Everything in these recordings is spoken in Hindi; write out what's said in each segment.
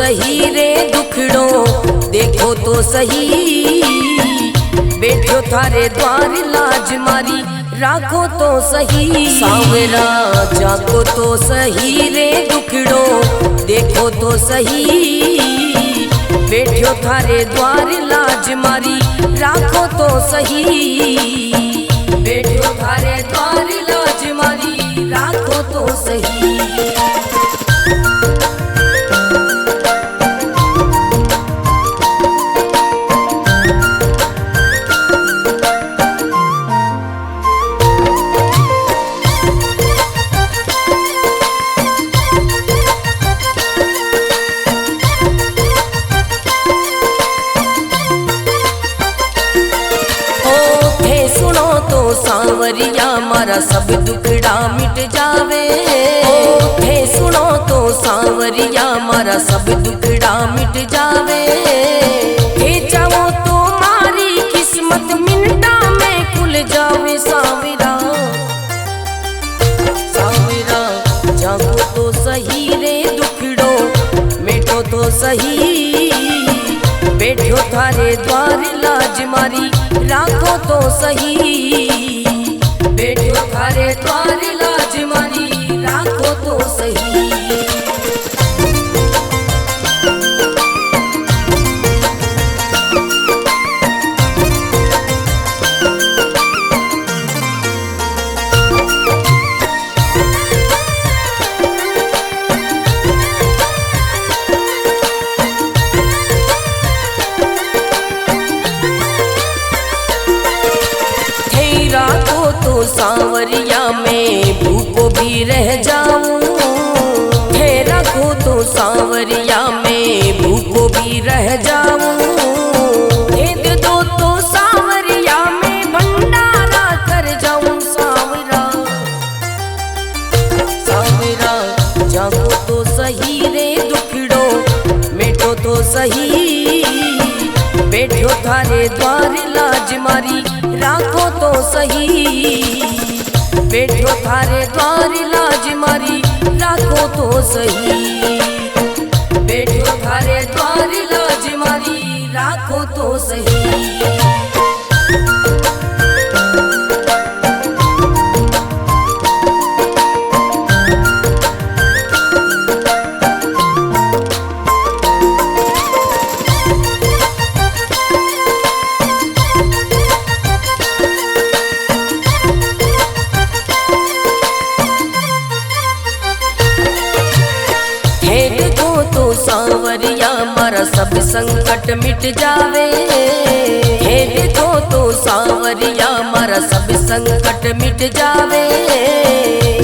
सही रे दुखड़ो, देखो तो सही बैठो थारे द्वार लाज मारी, राखो तो सही सांवरा जाको तो सही रे दुखड़ो, देखो तो सही बैठो थारे द्वार लाज मारी, राखो तो सही बैठो थारे द्वार लाज मारी, राखो तो सही। सांवरिया मारा सब दुखड़ा मिट जावे, थे सुनो तो सांवरिया मारा सब दुखड़ा मिट जावे, थे चाहो तो मारी किस्मत मिनटा में खुल जावे सांवरा, सांवरा जागो तो सही रे दुखड़ो, मिटो तो सही बैठो थारे द्वार लाज मारी, राखो तो सही बैठो थारे द्वार लाज मारी, राखो तो सही। सांवरिया में भूखो भी रह जाऊं, थे रखो तो सांवरिया में भूखो भी रह जाऊं, दे दो तो सांवरिया में भंडारा कर जाऊं सांवरा, सांवरा जागो तो सही रे दुखड़ो, मिटो तो सही बैठो थारे द्वार लाज मारी, राखो तो सही बैठो थारे द्वार लाज मारी, राखो तो सही बैठो थारे द्वार लाज मारी, राखो तो सही। सांवरिया मारा सब संकट मिट जावे, हे देखो तो सांवरिया मारा सब संकट मिट जावे,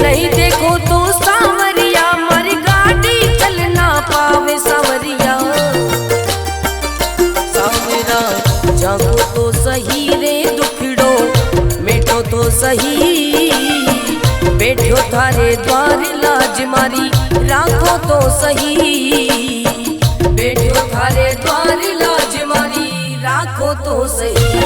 नहीं देखो तो सांवरिया मारी गाड़ी चल ना पावे सांवरिया, सांवरा जागो तो सही रे दुखड़ो, मिटो तो सही बैठो थारे द्वार लाज मारी, राखो तो सही बैठो थारे द्वार लाज मारी, राखो तो सही।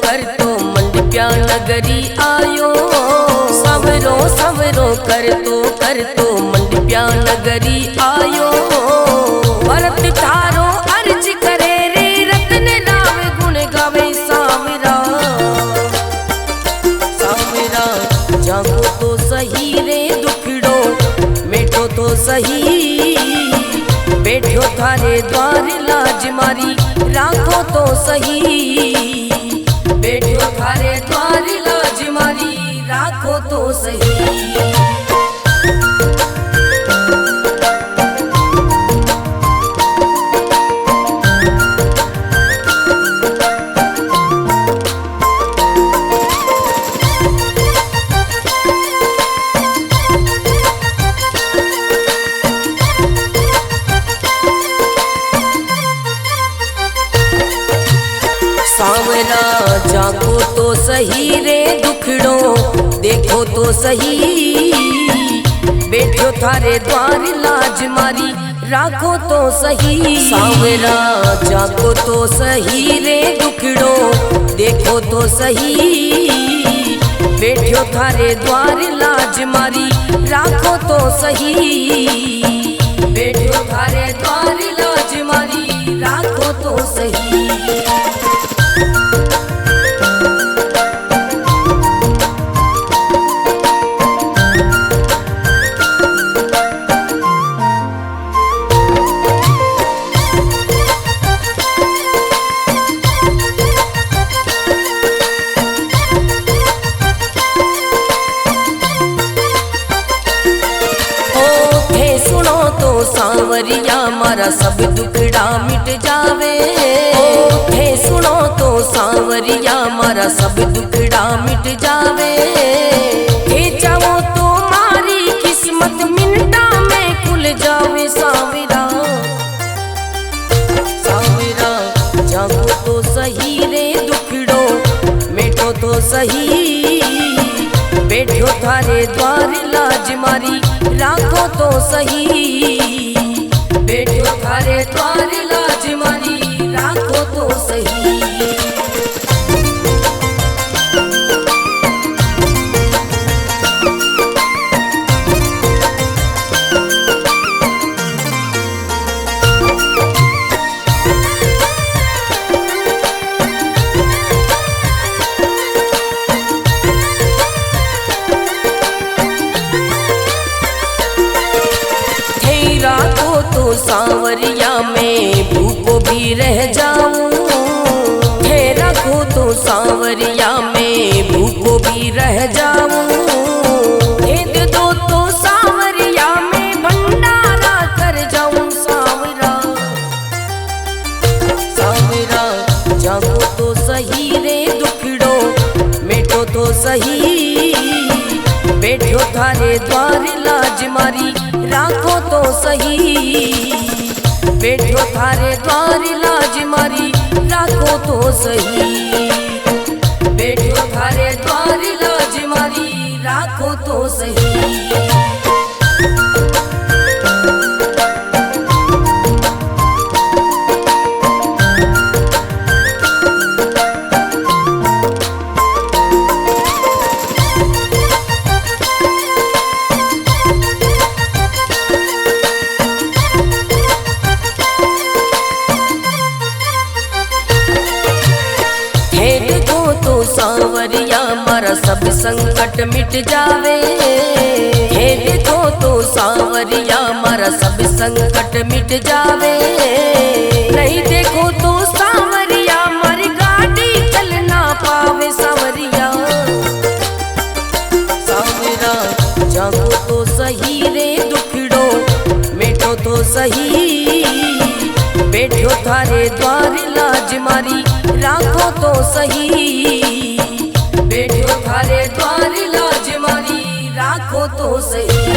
कर तो मंडप्या नगरी आयो, सवरो सवरो कर तो मंडप्या नगरी आयो, भरत थारो अर्ज करे रे रतन राव गुण गावे सांवरा, सांवरा जागो तो सही रे दुखड़ो, मिटो तो सही बैठो थारे द्वार लाज मारी, राखो तो सही बैठो थारे द्वार लाज मारी, राखो तो सही। सही रे दुखड़ो, देखो तो सही बैठो थारे द्वार लाज मारी, राखो तो सही सांवरा जाको तो सही रे दुखड़ो, देखो तो सही बैठो थारे द्वार लाज मारी, राखो तो सही बैठो थारे द्वार लाज मारी, राखो तो सही। सांवरिया मारा सब दुखड़ा मिट जावे, हे सुनो तो सांवरिया मारा सब दुखड़ा मिट जावे, हे चाहो तो मारी किस्मत मिनटा में खुल जावे सांवरा, सांवरा जागो तो सही रे दुखड़ो, मिटो तो सही बैठो थारे द्वार लाज मारी, राखो तो सही बैठो थारे द्वार लाज मारी, राखो तो सही। सांवरिया में भूखो भी रह जाऊं, हे रखो तो सांवरिया में भूखो भी रह जाऊं, हे दे दो तो सांवरिया में भंडारा कर जाऊं सांवरा, सांवरा जागो तो सही रे दुखड़ो, मिटो तो सही बैठो थारे द्वार लाज मारी, राखो तो सही बैठो थारे द्वार लाज मारी, राखो तो सही बैठो थारे द्वार लाज मारी, राखो तो सही। सांवरिया मारा सब संकट मिट जावे, हे देखो तो सांवरिया मारा सब संकट मिट जावे, नहीं देखो तो सांवरिया मारी गाड़ी चल ना पावे सांवरिया, सांवरा जागो तो सही रे दुखड़ो, मिटो तो सही बैठो थारे द्वार लाज मारी, राखो तो सही बैठो थारे द्वार लाज मारी, राखो तो सही।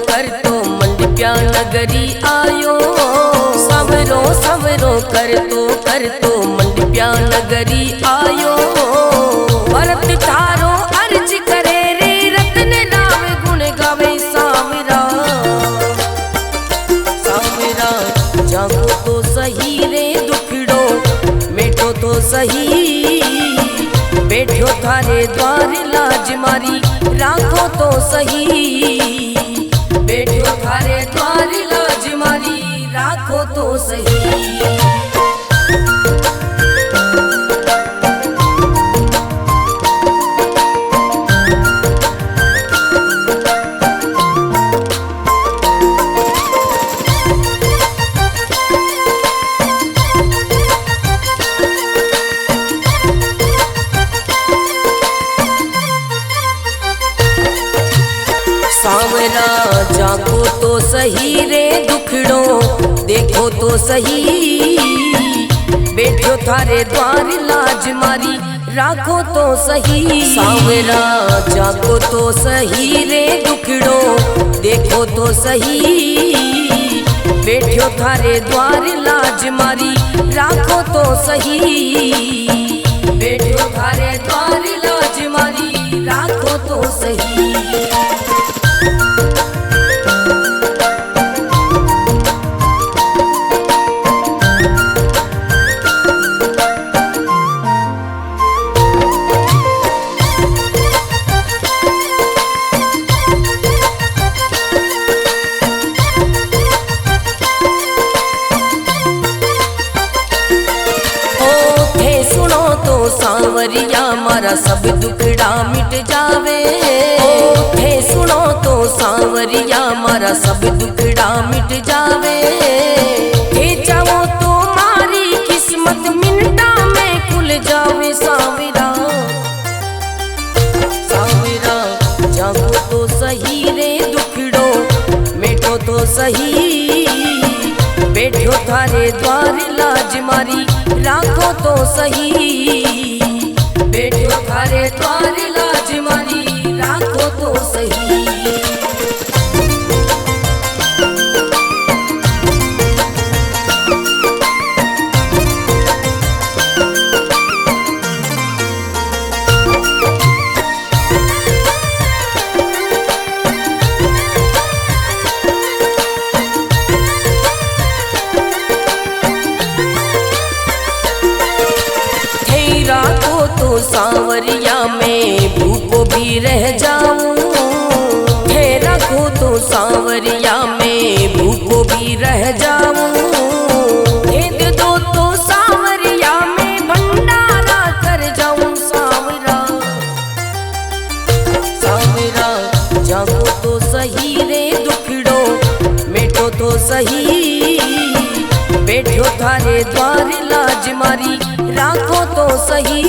कर तो मंडप्या नगरी आयो, सवरो सवरो कर तो मंडप्या नगरी आयो, भरत थारो अर्ज करे रे रतन राम गुण गावे सांवरा, सांवरा जागो तो सही रे दुखड़ो, मिटो तो सही बैठो थारे द्वार लाज मारी, राखो तो सही बैठो थारे द्वार लाज मारी, राखो तो सही। सही, बैठो थारे द्वार लाज मारी राखो तो सही। सांवरा जागो तो सही रे दुखड़ो देखो तो सही, बैठो थारे द्वार लाज मारी राखो तो सही, बैठो थारे द्वार लाज मारी राखो तो सही। सांवरिया मारा सब दुखड़ा मिट जावे, हे सुनो तो सांवरिया मारा सब दुखड़ा मिट जावे, हे चाहो तो मारी किस्मत मिनटा में खुल जावे। सांवरा सांवरा जागो तो सही रे दुखड़ो मिटो तो सही, बैठो थारे द्वार लाज मारी राखो तो सही, बैठो थारे द्वार लाज मारी राखो तो सही। सांवरिया में भूखो भी रह जाऊं, हे रखो तो सांवरिया में भूखो भी रह जाऊं, हे दे दो तो सांवरिया में भंडारा कर जाऊं। सांवरा सांवरा जागो तो सही रे दुखड़ो मिटो तो सही, बैठो थारे द्वार लाज मारी राखो तो सही,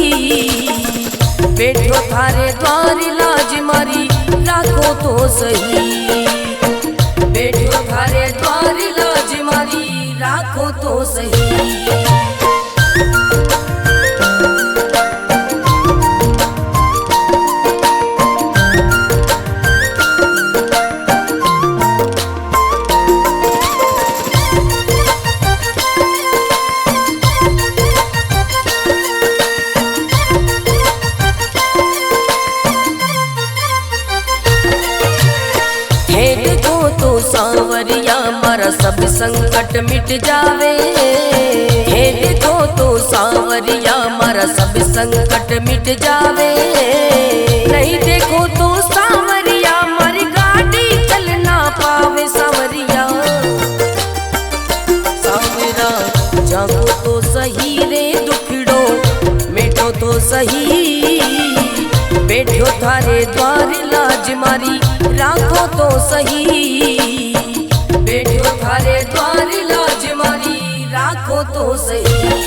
बैठो थारे द्वार लाज मारी राखो तो सही, बैठो थारे द्वार लाज मारी राखो तो सही। सांवरिया मारा सब संकट मिट जावे, हे देखो तो सांवरिया मारा सब संकट मिट जावे, नहीं देखो तो सांवरिया मारी गाड़ी चल ना पावे। सांवरिया सांवरा जागो तो सही रे दुखड़ो मिटो तो सही, बैठो थारे द्वार लाज मारी राखो तो सही, बैठो थारे द्वार लाज मारी राखो तो सही।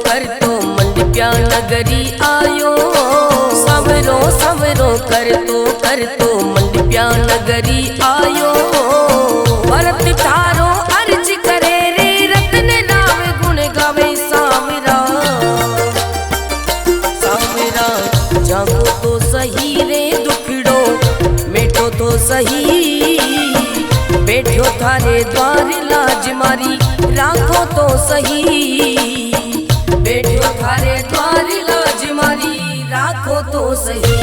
कर तो मंडप्या नगरी आयो, सवरो सवरो कर तो मंडप्या नगरी आयो, भरत थारो अर्ज करे रे रतन राव गुण गावे। सांवरा सांवरा जागो तो सही रे दुखड़ो मिटो तो सही, बैठो थारे द्वार लाज मारी राखो तो सही, बैठो थारे द्वार लाज मारी राखो तो सही।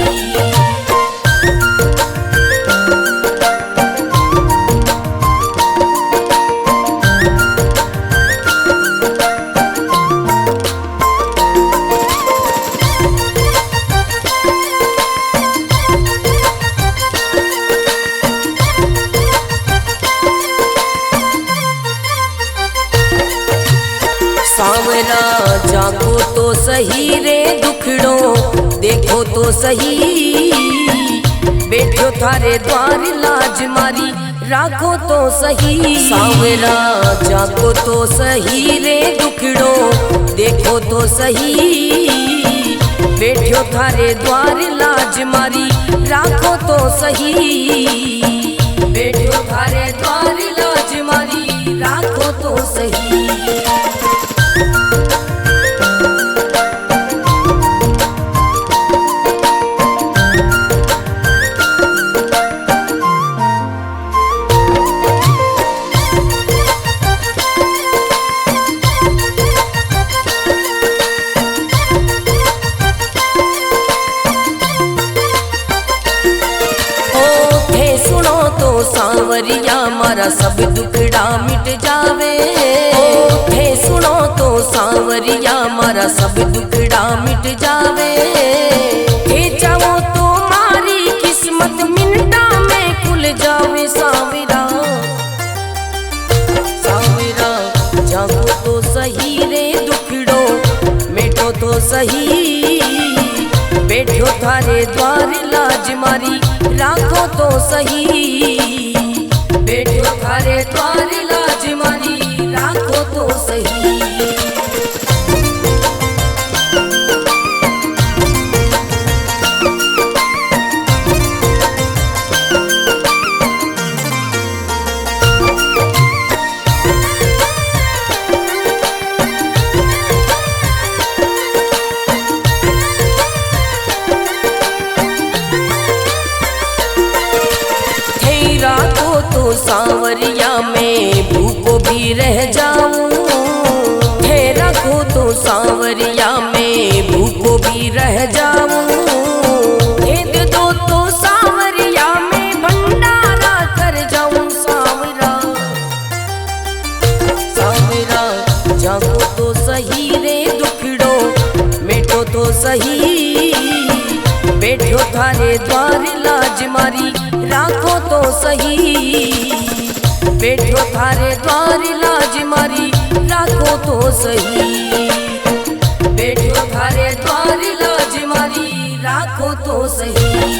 सांवरा जागो तो सही रे देखो तो सही, बैठो थारे द्वार लाज मारी राखो तो सही। सांवरा जाको तो सही रे दुखड़ो देखो तो सही, बैठो थारे द्वार लाज मारी राखो तो सही। बैठो थारे द्वार लाज मारी राखो तो सही। सांवरिया मारा सब दुखड़ा मिट जावे, हे सुनो तो सांवरिया मारा सब दुखड़ा मिट जावे। हे चाहो तो मारी किस्मत मिनटा में खुल जावे। सांवरा सांवरा जागो तो सही रे दुखड़ो मिटो तो सही, बैठो थारे द्वार लाज मारी राखो तो सही। बैठो थारे द्वार लाज मारी राखो तो सही। सांवरिया में भूखो भी रह जाऊं, हे रखो तो सांवरिया में भूखो भी रह जाऊं। हे दे दो तो सांवरिया में भंडारा कर जाऊं। सांवरा सांवरा जागो तो सही रे दुखड़ो मिटो तो सही, बैठो थारे द्वार लाज मारी राखो तो सही। बैठो थारे द्वार लाज मारी राखो तो सही। बैठो थारे द्वार लाज मारी राखो तो सही।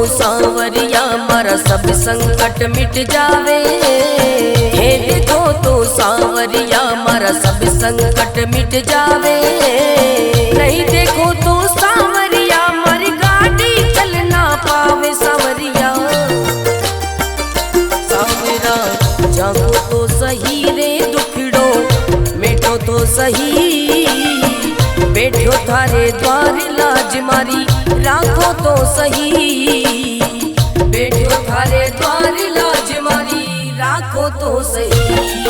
सांवरिया मारा सब संकट मिट जावे, हे देखो तो सांवरिया मारा सब संकट मिट जावे। नहीं देखो तो सांवरिया मारी गाड़ी चल ना पावे। सांवरिया सांवरा जागो तो सही रे दुखड़ो मिटो तो सही, बैठो थारे द्वार लाज मारी राखो तो सही। बैठो थारे द्वार लाज मारी राखो तो सही।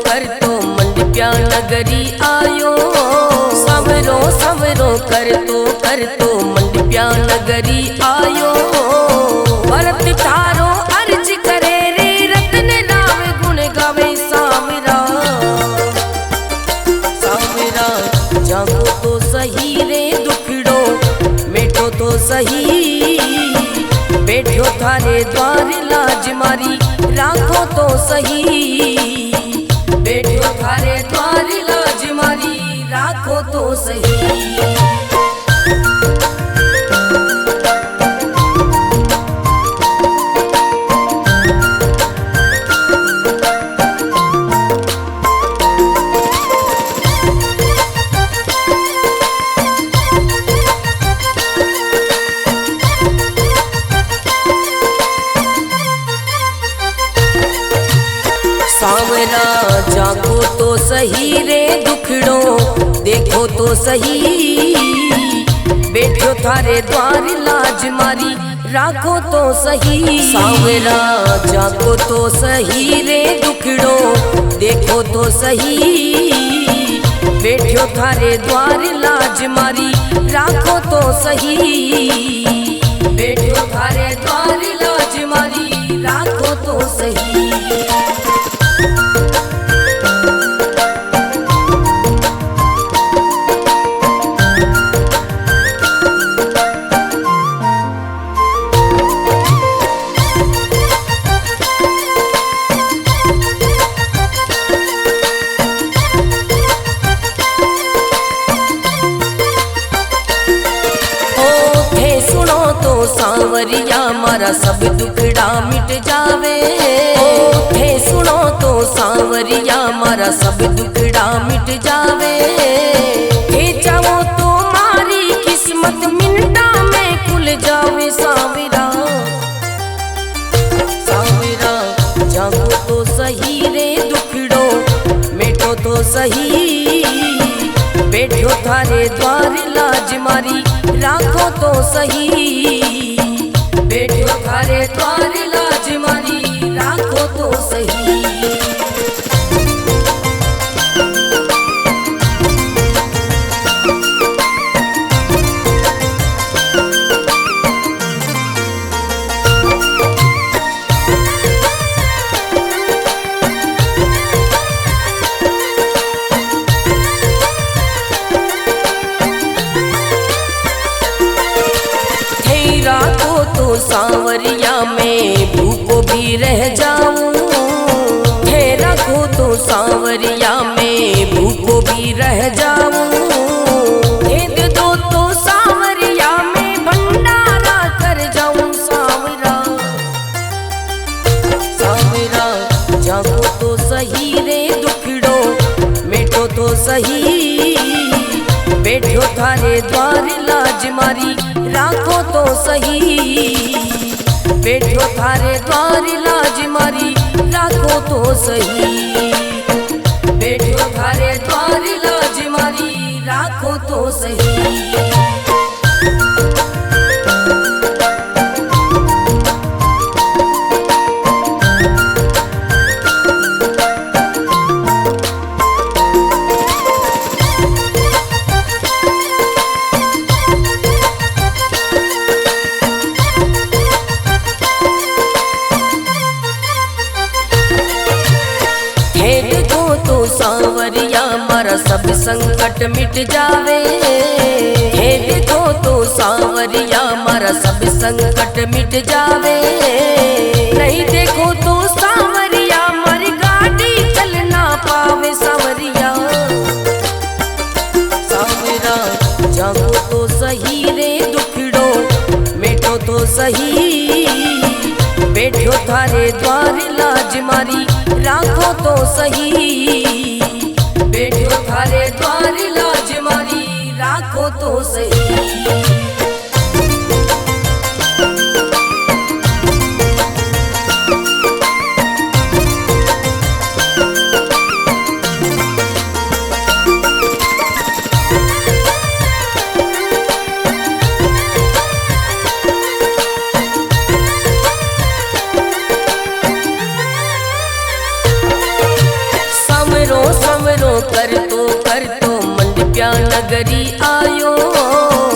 कर तो मंडप्या नगरी आयो। सवरो सवरो कर तो मंडप्या नगरी आयो। भरत थारो अर्ज करे रे रतन राव गुण गावे। सांवरा सांवरा जागो तो सही रे दुखड़ो मिटो तो सही, बैठो थारे द्वार लाज मारी राखो तो सही। बैठो थारे द्वार लाज मारी राखो तो सही। सांवरा जागो तो सही रे दुखड़ो देखो तो सही, बैठो थारे द्वार लाज मारी राखो तो सही। सांवरा जागो तो सही रे दुखड़ो देखो तो सही, बैठो थारे द्वार लाज मारी राखो तो सही, बैठो थारे द्वार लाज मारी राखो तो सही। सांवरिया मारा सब दुखड़ा मिट जावे, थे सुनो तो सांवरिया मारा सब दुखड़ा मिट जावे, थे चाहो तो मारी किस्मत मिनटा में खुल जावे। सांवरा सांवरा जागो तो सही रे दुखड़ो मिटो तो सही, बैठो थारे द्वार लाज मारी राखो तो सही, बैठो थारे द्वार लाज मारी राखो तो सही। सांवरिया में भूखो भी रह जाऊं, थे रखो तो सांवरिया में भूखो भी रह जाऊं, भेद दो तो सांवरिया में भंडारा कर जाऊं। सांवरा सांवरा जागो तो सही रे दुखड़ो मिटो तो सही, बैठो थारे द्वार लाज मारी राखो तो सही, बैठो थारे द्वार लाज मारी राखो तो सही, बैठो थारे द्वार लाज मारी राखो तो सही। सांवरिया मारा सब संकट मिट जावे, हे देखो तो सांवरिया मारा सब संकट मिट जावे, नहीं देखो तो सांवरिया मारी गाड़ी चल ना पावे। सांवरिया सांवरा जागो तो सही रे दुखड़ो मिटो तो सही, बैठो थारे द्वार लाज मारी राखो तो सही, बैठो थारे द्वार लाज मारी राखो तो सही। कर तो मंडप्या नगरी आयो,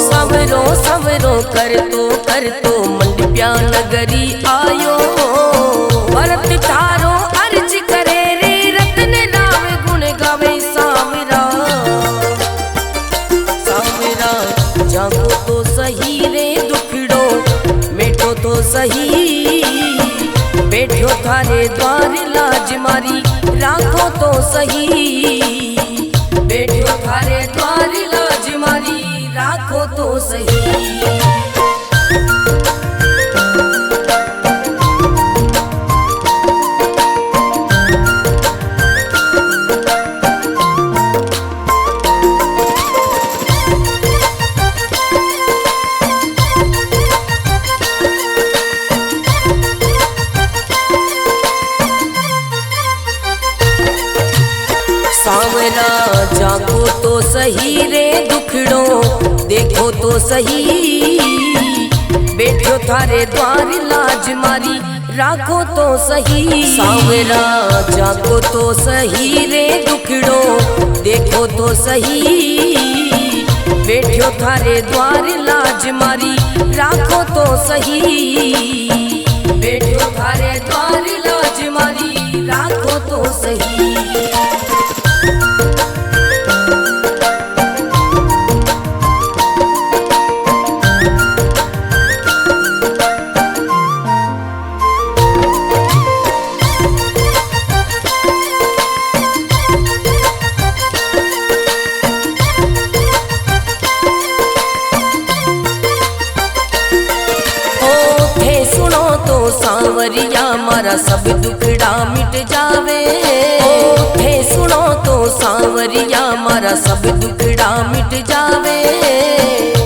सवरो सवरो कर तो मंडप्या नगरी आयो, भरत थारो अर्ज करे रे रतन राव गुण गावे। सांवरा सांवरा जागो तो सही रे दुखड़ो मिटो तो सही, बैठो थारे द्वार लाज मारी राखो तो सही, बैठो थारे द्वार लाज मारी राखो तो सही। सांवरा जागो तो सही रे दुखड़ो देखो तो सही, बैठो थारे द्वार लाज मारी राखो तो सही। सांवरा जागो तो सही रे दुखड़ो देखो तो सही, बैठो थारे द्वार लाज मारी राखो तो सही, बैठो थारे द्वार लाज मारी राखो तो सही। सांवरिया मारा सब दुखड़ा मिट जावे, थे सुनो तो सांवरिया मारा सब दुखड़ा मिट जावे,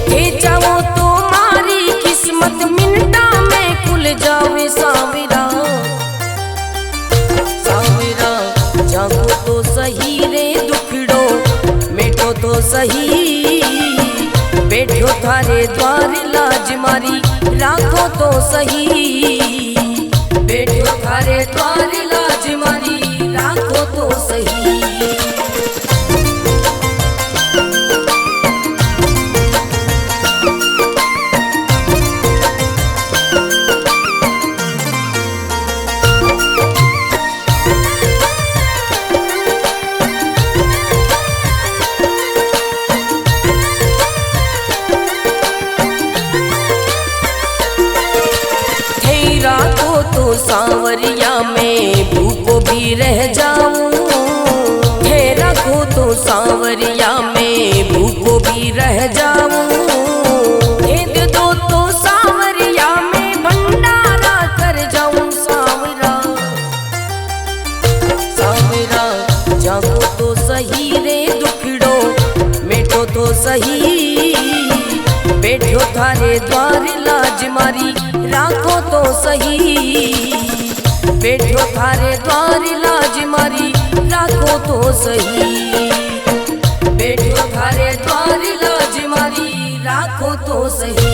थे चाहो तो मारी किस्मत मिनटा में खुल जावे। सांवरा सांवरा जागो तो सही रे दुखड़ो मिटो तो सही, बैठो थारे द्वार लाज मारी राखो तो सही, बैठो थारे द्वार लाज मारी राखो तो सही। तो सांवरिया में भूखो भी रह जाऊं, थे रखो तो सांवरिया में भूखो भी रह जाऊं, दे दो तो सांवरिया में भंडारा कर जाऊं। सांवरा सांवरा जागो तो सही रे दुखड़ो मिटो तो सही, बैठो थारे द्वार लाज मारी राखो तो सही, बैठो थारे द्वार लाज मारी राखो तो सही, बैठो थारे द्वार लाज मारी राखो तो सही।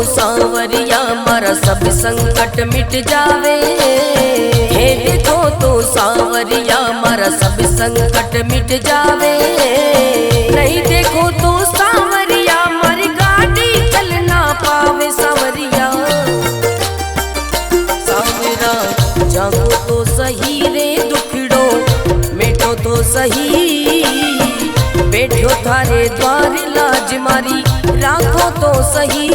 सांवरिया मारा सब संकट मिट जावे, हे देखो तो सांवरिया मारा सब संकट मिट जावे, नहीं देखो तो सांवरिया मारी गाड़ी चल ना पावे। सांवरिया सांवरा जागो तो सही रे दुखड़ो मिटो तो सही, बैठो थारे द्वार लाज मारी राखो तो सही,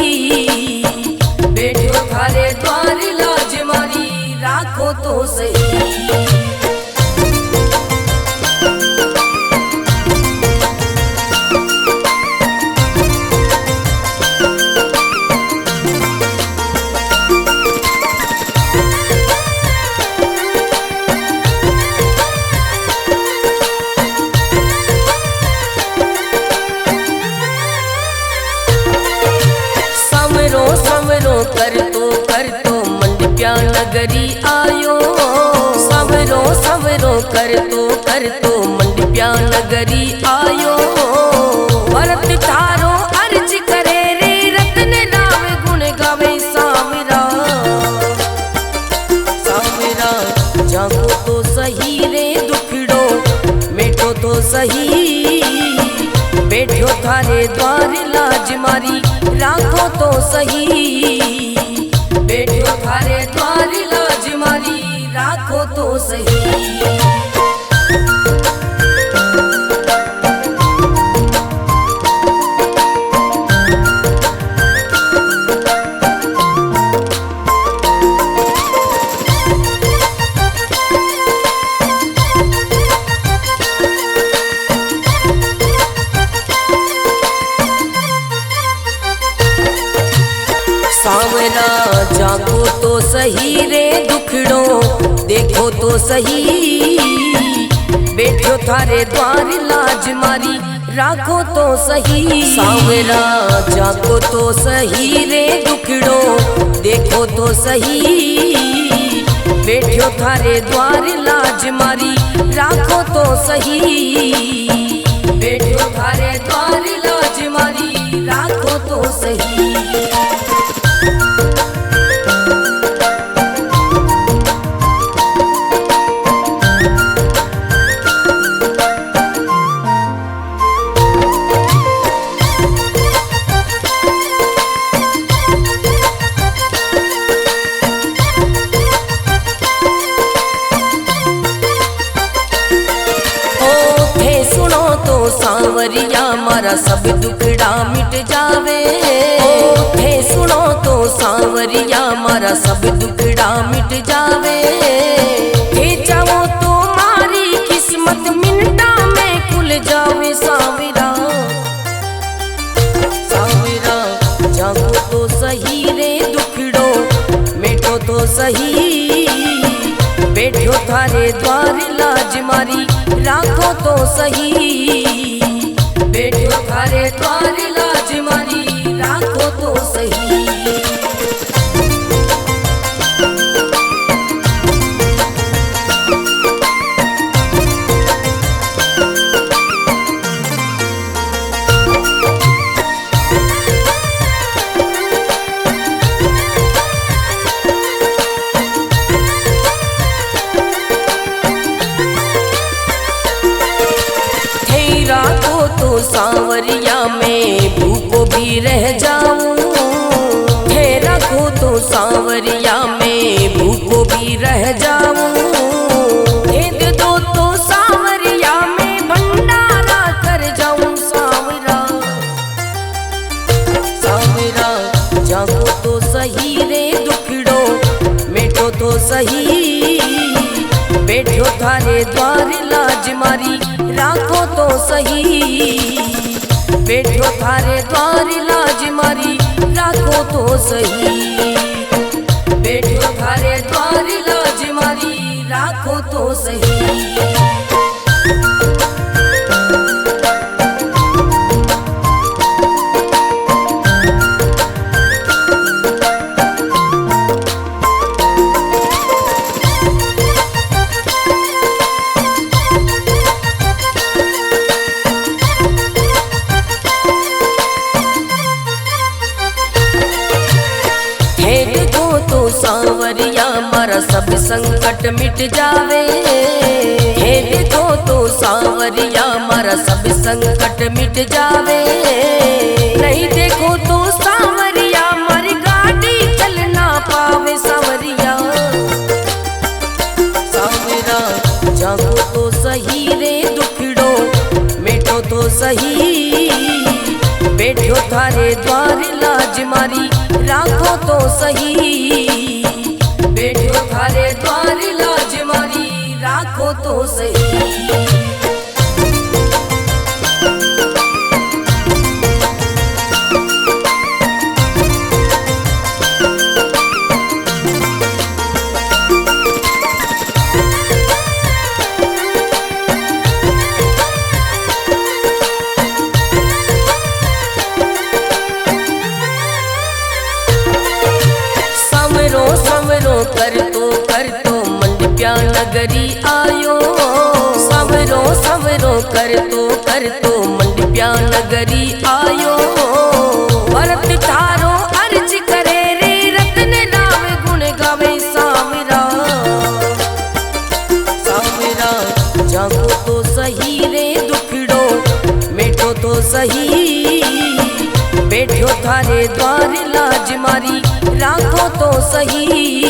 बैठो थारे द्वार लाज मारी राखो तो सही। कर तो मंडप्या नगरी आयो, सवरो सवरो कर तो मंडप्या नगरी आयो, भरत थारो अर्ज करे रे रतन राम गुण गावे। सांवरा सांवरा जागो तो सही रे दुखड़ो मिटो तो सही, बैठो थारे द्वार लाज मारी राखो तो सही, बैठो थारे द्वार लाज मारी राखो तो सही। तो सही रे दुखड़ो देखो तो सही, बैठो थारे द्वार लाज मारी राखो तो सही। सांवरा जाको तो सही रे दुखड़ो देखो तो सही, बैठो थारे द्वार लाज मारी राखो तो सही, बैठो थारे द्वार लाज मारी राखो तो सही। सांवरिया मारा सब दुखड़ा मिट जावे, थे सुनो तो सांवरिया मारा सब दुखड़ा मिट जावे, थे चाहो तो मारी किस्मत मिनटा में खुल जावे। सांवरा सांवरा जागो तो सही रे दुखड़ो मिटो तो सही, बैठो थारे द्वार लाज मारी राखो तो सही, बैठो थारे द्वार लाज मारी राखो तो सही। तो सांवरिया में भूखो भी रह जाऊं, थे रखो तो सांवरिया में भूखो भी रह जाऊं, भेद दो तो सांवरिया में भंडारा कर जाऊं। सांवरा सांवरा जागो तो सही रे दुखड़ो मिटो तो सही, बैठो थारे द्वार लाज मारी राखो तो सही, बैठो थारे द्वार लाज मारी राखो तो सही, बैठो थारे द्वार लाज मारी राखो तो सही। सांवरिया मारा सब संकट मिट जावे, हे देखो तो सांवरिया मारा सब संकट मिट जावे, नहीं देखो तो सांवरिया मारी गाड़ी चल ना पावे। सांवरिया सांवरा जागो तो सही रे दुखड़ो मिटो तो सही, बैठो थारे द्वार लाज मारी राखो तो सही, बैठो थारे द्वार लाज मारी राखो तो सही। कर तो मंडप्या नगरी आयो, सवरो सवरो कर तो मंडप्या नगरी आयो, भरत थारो अर्ज करे रे रतन राम गुण गावे। सांवरा सांवरा जागो तो सही रे दुखड़ो मिटो तो सही, बैठो थारे द्वार लाज मारी राखो तो सही,